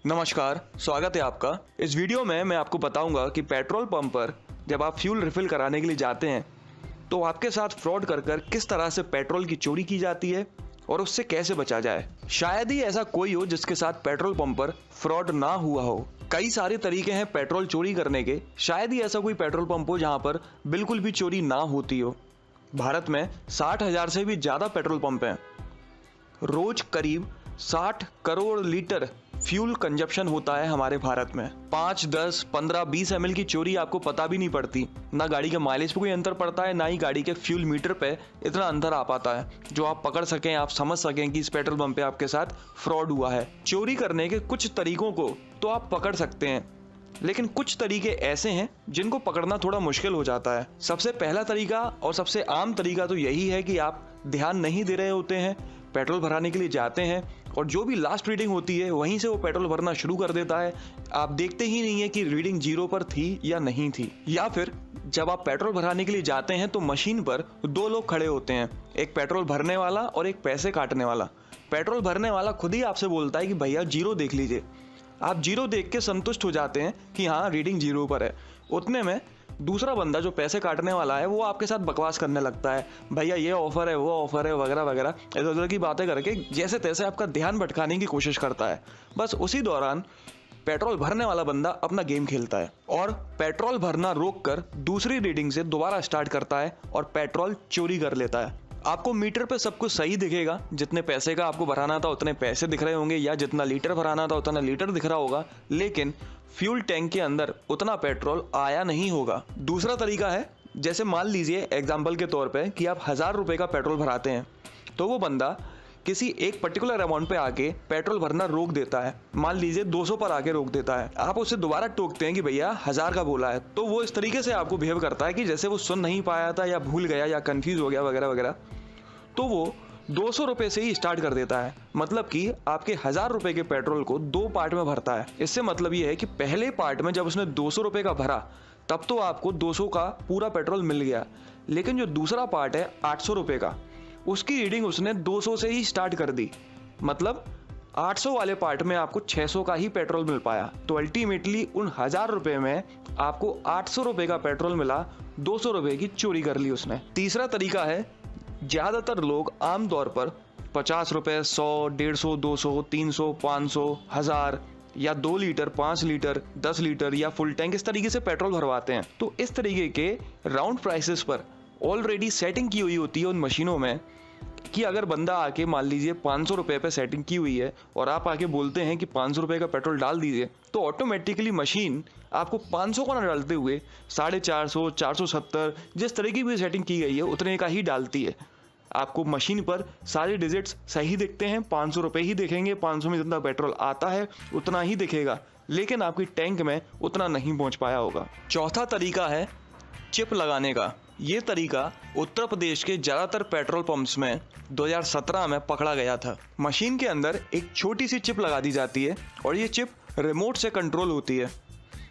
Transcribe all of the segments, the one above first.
नमस्कार, स्वागत है आपका। इस वीडियो में मैं आपको बताऊंगा कि पेट्रोल पंप पर जब आप फ्यूल रिफिल कराने के लिए जाते हैं तो आपके साथ फ्रॉड कर किस तरह से पेट्रोल की चोरी की जाती है और उससे कैसे बचा जाए। शायद ही ऐसा कोई हो जिसके साथ पेट्रोल पंप पर फ्रॉड ना हुआ हो। कई सारे तरीके हैं पेट्रोल चोरी करने के, शायद ही ऐसा कोई पेट्रोल पंप हो जहां पर बिल्कुल भी चोरी ना होती हो। भारत में 60,000 से भी ज्यादा पेट्रोल पंप हैं। रोज करीब 60 करोड़ लीटर फ्यूल कंजप्शन होता है हमारे भारत में। 5, 10, 15, 20 ml की चोरी आपको पता भी नहीं पड़ती। ना गाड़ी के माइलेज पे कोई अंतर पड़ता है, ना ही गाड़ी के फ्यूल मीटर पे इतना अंतर आ पाता है जो आप पकड़ सकें, आप समझ सकें कि इस पेट्रोल पंप पे आपके साथ फ्रॉड हुआ है। चोरी करने के कुछ तरीकों को तो आप पकड़ सकते हैं, लेकिन कुछ तरीके ऐसे हैं जिनको पकड़ना थोड़ा मुश्किल हो जाता है। सबसे पहला तरीका और सबसे आम तरीका तो यही है कि आप ध्यान नहीं दे रहे होते हैं, पेट्रोल भराने के लिए जाते हैं और जो भी लास्ट रीडिंग होती है वहीं से वो पेट्रोल भरना शुरू कर देता है। आप देखते ही नहीं है कि रीडिंग 0 पर थी या नहीं थी। या फिर जब आप पेट्रोल भराने के लिए जाते हैं तो मशीन पर 2 लोग खड़े होते हैं, एक पेट्रोल भरने वाला और एक पैसे काटने वाला। पेट्रोल भरने वाला खुद ही आपसे बोलता है कि भैया 0 देख लीजिए। आप 0 देख के संतुष्ट हो जाते हैं कि हाँ रीडिंग 0 पर है। उतने में दूसरा बंदा जो पैसे काटने वाला है वो आपके साथ बकवास करने लगता है, भैया ये ऑफर है, वो ऑफर है, वगैरह वगैरह इधर उधर की बातें करके जैसे तैसे आपका ध्यान भटकाने की कोशिश करता है। बस उसी दौरान पेट्रोल भरने वाला बंदा अपना गेम खेलता है और पेट्रोल भरना रोककर दूसरी रीडिंग से दोबारा स्टार्ट करता है और पेट्रोल चोरी कर लेता है। आपको मीटर पे सब कुछ सही दिखेगा, जितने पैसे का आपको भराना था उतने पैसे दिख रहे होंगे या जितना लीटर भराना था उतना लीटर दिख रहा होगा, लेकिन फ्यूल टैंक के अंदर उतना पेट्रोल आया नहीं होगा। दूसरा तरीका है, जैसे मान लीजिए एग्जाम्पल के तौर पे कि आप 1000 रुपए का पेट्रोल भराते हैं तो वो बंदा किसी एक पर्टिकुलर अमाउंट पे आके पेट्रोल भरना रोक देता है। मान लीजिए 200 पर आके रोक देता है। आप उसे दोबारा टोकते हैं कि भैया 1000 का बोला है, तो वो इस तरीके से आपको बिहेव करता है कि जैसे वो सुन नहीं पाया था या भूल गया या कंफ्यूज हो गया वगैरह वगैरह। तो वो 200 रुपए से ही स्टार्ट कर देता है, मतलब कि आपके 1000 रुपए के पेट्रोल को 2 पार्ट में भरता है। इससे मतलब ये है कि पहले पार्ट में जब उसने 200 रुपए का भरा तब तो आपको 200 का पूरा पेट्रोल मिल गया, लेकिन जो दूसरा पार्ट है 800 रुपए का, उसकी रीडिंग उसने 200 से ही स्टार्ट कर दी। मतलब 800 वाले पार्ट में आपको 600 का ही पेट्रोल मिल पाया। तो अल्टीमेटली उन 1000 रुपए में आपको 800 रुपए का पेट्रोल मिला, 200 रुपए की चोरी कर ली उसने। तीसरा तरीका है, ज्यादातर लोग आमतौर पर 50 रुपए, 100, 150, 200, 300, 500, 1000 या 2 लीटर, 5 लीटर, 10 लीटर या फुल टैंक इस तरीके से पेट्रोल भरवाते हैं। तो इस तरीके के राउंड प्राइसेस पर ऑलरेडी सेटिंग की हुई होती है उन मशीनों में कि अगर बंदा आके मान लीजिए 500 रुपए पे सेटिंग की हुई है और आप आके बोलते हैं कि 500 रुपए का पेट्रोल डाल दीजिए, तो ऑटोमेटिकली मशीन आपको 500 का ना डालते हुए 450, 470 जिस तरह की भी सेटिंग की गई है उतने का ही डालती है। आपको मशीन पर सारे डिजिट्स सही दिखते हैं, 500 रुपए ही दिखेंगे, 500 में जितना पेट्रोल आता है उतना ही दिखेगा, लेकिन आपकी टैंक में उतना नहीं पहुंच पाया होगा। चौथा तरीका है चिप लगाने का। ये तरीका उत्तर प्रदेश के ज्यादातर पेट्रोल पंप्स में 2017 में पकड़ा गया था। मशीन के अंदर एक छोटी सी चिप लगा दी जाती है और ये चिप रिमोट से कंट्रोल होती है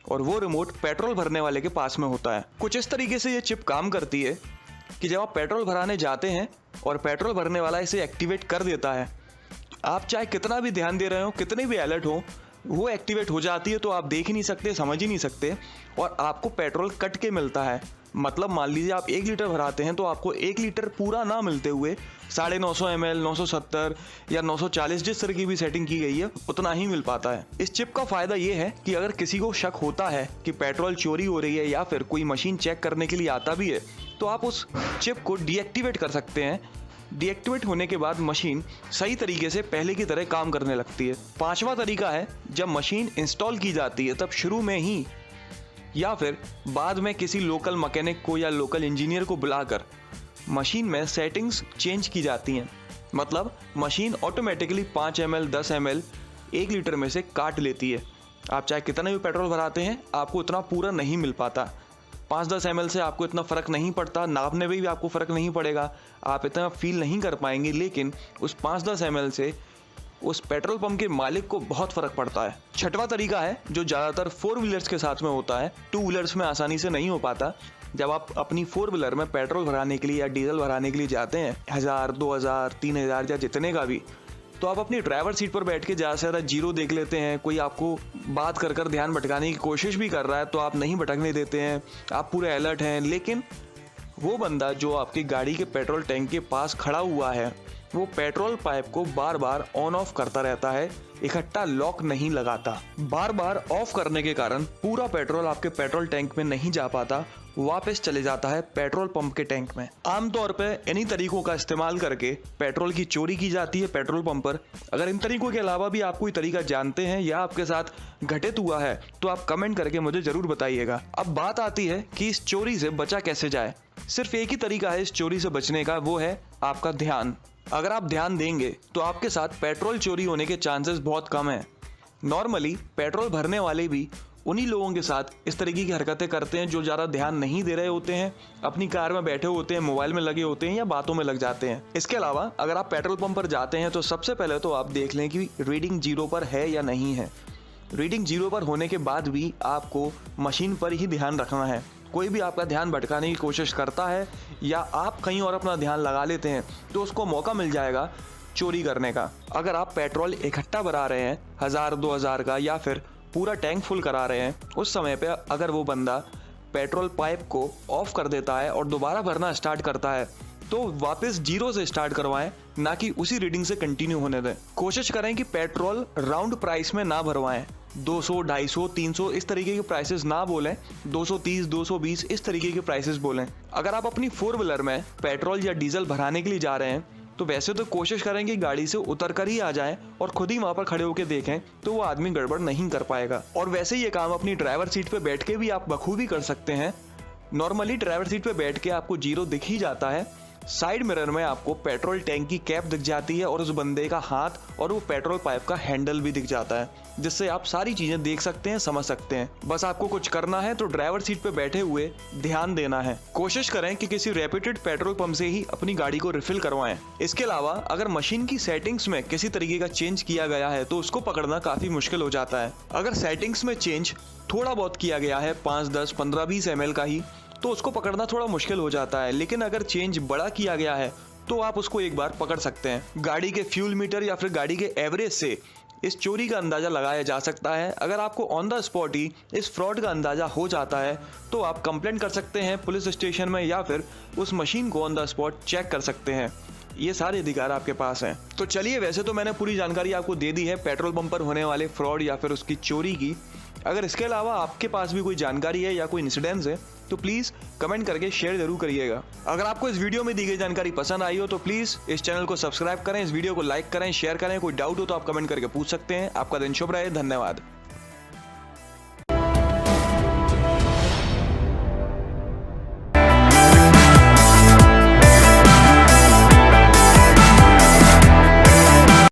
और वो रिमोट पेट्रोल भरने वाले के पास में होता है। कुछ इस तरीके से ये चिप काम करती है कि जब आप पेट्रोल भराने जाते हैं और पेट्रोल भरने वाला इसे एक्टिवेट कर देता है, आप चाहे कितना भी ध्यान दे रहे हो, कितने भी अलर्ट हो, वो एक्टिवेट हो जाती है तो आप देख ही नहीं सकते, समझ ही नहीं सकते और आपको पेट्रोल कट के मिलता है। मतलब मान लीजिए आप 1 लीटर भराते हैं तो आपको 1 लीटर पूरा ना मिलते हुए 950 ml, 970 या 940 जिस तरह की भी सेटिंग की गई है उतना ही मिल पाता है। इस चिप का फायदा ये है कि अगर किसी को शक होता है कि पेट्रोल चोरी हो रही है या फिर कोई मशीन चेक करने के लिए आता भी है तो आप उस चिप को डीएक्टिवेट कर सकते हैं। डीएक्टिवेट होने के बाद मशीन सही तरीके से पहले की तरह काम करने लगती है। पांचवा तरीका है, जब मशीन इंस्टॉल की जाती है तब शुरू में ही या फिर बाद में किसी लोकल मैकेनिक को या लोकल इंजीनियर को बुलाकर मशीन में सेटिंग्स चेंज की जाती हैं। मतलब machine automatically 5 ml, 10 ml 1 litre में से काट लेती है। आप चाहे कितना भी पेट्रोल भराते हैं आपको उतना पूरा नहीं मिल पाता। 5-10 ml से आपको इतना फ़र्क नहीं पड़ता, नापने में भी आपको फ़र्क नहीं पड़ेगा, आप इतना फील नहीं कर पाएंगे, लेकिन उस 5-10 ml से उस पेट्रोल पंप के मालिक को बहुत फ़र्क पड़ता है। छठवां तरीका है जो ज़्यादातर 4 व्हीलर्स के साथ में होता है, 2 व्हीलर्स में आसानी से नहीं हो पाता। जब आप अपनी 4 व्हीलर में पेट्रोल भराने के लिए या डीजल भराने के लिए जाते हैं 1000, 2000, 3000 या जितने का भी, तो आप अपनी ड्राइवर सीट पर बैठ के ज़्यादा से ज़्यादा जीरो देख लेते हैं। कोई आपको बात कर कर ध्यान भटकाने की कोशिश भी कर रहा है तो आप नहीं भटकने देते हैं, आप पूरे अलर्ट हैं। लेकिन वो बंदा जो आपकी गाड़ी के पेट्रोल टैंक के पास खड़ा हुआ है, वो पेट्रोल पाइप को बार बार ऑन ऑफ करता रहता है, इकट्ठा लॉक नहीं लगाता। बार बार ऑफ करने के कारण पूरा पेट्रोल आपके पेट्रोल टैंक में नहीं जा पाता, वापस चले जाता है पेट्रोल पंप के टैंक में। आमतौर पे इन्हीं तरीकों का इस्तेमाल करके पेट्रोल की चोरी की जाती है पेट्रोल पंप पर। अगर इन तरीकों के अलावा भी आप कोई तरीका जानते हैं या आपके साथ घटित हुआ है तो आप कमेंट करके मुझे जरूर बताइएगा। अब बात आती है कि इस चोरी से बचा कैसे जाए। सिर्फ एक ही तरीका है इस चोरी से बचने का, वो है आपका ध्यान। अगर आप ध्यान देंगे तो आपके साथ पेट्रोल चोरी होने के चांसेस बहुत कम हैं। नॉर्मली पेट्रोल भरने वाले भी उन्हीं लोगों के साथ इस तरीके की हरकतें करते हैं जो ज़्यादा ध्यान नहीं दे रहे होते हैं, अपनी कार में बैठे होते हैं, मोबाइल में लगे होते हैं या बातों में लग जाते हैं। इसके अलावा अगर आप पेट्रोल पंप पर जाते हैं तो सबसे पहले तो आप देख लें कि रीडिंग जीरो पर है या नहीं है। रीडिंग जीरो पर होने के बाद भी आपको मशीन पर ही ध्यान रखना है। कोई भी आपका ध्यान भटकाने की कोशिश करता है या आप कहीं और अपना ध्यान लगा लेते हैं तो उसको मौका मिल जाएगा चोरी करने का। अगर आप पेट्रोल इकट्ठा भरा रहे हैं 1000-2000 का या फिर पूरा टैंक फुल करा रहे हैं, उस समय पे अगर वो बंदा पेट्रोल पाइप को ऑफ कर देता है और दोबारा भरना स्टार्ट करता है तो वापस जीरो से स्टार्ट करवाएं, ना कि उसी रीडिंग से कंटिन्यू होने दें। कोशिश करें कि पेट्रोल राउंड प्राइस में ना भरवाएं। 200, 250, 300 इस तरीके के प्राइसेस ना बोलें, 230, 220 इस तरीके के प्राइसेस बोलें। अगर आप अपनी 4 व्हीलर में पेट्रोल या डीजल भराने के लिए जा रहे हैं तो वैसे तो कोशिश करें कि गाड़ी से उतर कर ही आ जाएं और खुद ही वहां पर खड़े होकर देखें, तो वो आदमी गड़बड़ नहीं कर पाएगा। और वैसे ये काम अपनी ड्राइवर सीट पे बैठ के भी आप बखूबी कर सकते हैं। नॉर्मली ड्राइवर सीट पे बैठ के आपको जीरो दिख ही जाता है, साइड मिरर में आपको पेट्रोल टैंक की कैप दिख जाती है और उस बंदे का हाथ और वो पेट्रोल पाइप का हैंडल भी दिख जाता है, जिससे आप सारी चीजें देख सकते हैं, समझ सकते हैं। बस आपको कुछ करना है तो ड्राइवर सीट पे बैठे हुए ध्यान देना है। कोशिश करें कि किसी रेप्यूटेड पेट्रोल पंप से ही अपनी गाड़ी को रिफिल करवाएं। इसके अलावा अगर मशीन की सेटिंग्स में किसी तरीके का चेंज किया गया है तो उसको पकड़ना काफी मुश्किल हो जाता है। अगर सेटिंग्स में चेंज थोड़ा बहुत किया गया है, 5, 10, 15, 20 ml का ही, तो उसको पकड़ना थोड़ा मुश्किल हो जाता है। लेकिन अगर चेंज बड़ा किया गया है तो आप उसको एक बार पकड़ सकते हैं। गाड़ी के फ्यूल मीटर या फिर गाड़ी के एवरेज से इस चोरी का अंदाजा लगाया जा सकता है। अगर आपको ऑन द स्पॉट ही इस फ्रॉड का अंदाजा हो जाता है तो आप कंप्लेंट कर सकते हैं पुलिस स्टेशन में या फिर उस मशीन को ऑन द स्पॉट चेक कर सकते हैं। ये सारे अधिकार आपके पास हैं। तो चलिए, वैसे तो मैंने पूरी जानकारी आपको दे दी है पेट्रोल पंप पर होने वाले फ्रॉड या फिर उसकी चोरी की। अगर इसके अलावा आपके पास भी कोई जानकारी है या कोई इंसिडेंट्स है तो प्लीज़ कमेंट करके शेयर जरूर करिएगा। अगर आपको इस वीडियो में दी गई जानकारी पसंद आई हो तो प्लीज़ इस चैनल को सब्सक्राइब करें, इस वीडियो को लाइक करें, शेयर करें। कोई डाउट हो तो आप कमेंट करके पूछ सकते हैं। आपका दिन शुभ रहे। धन्यवाद।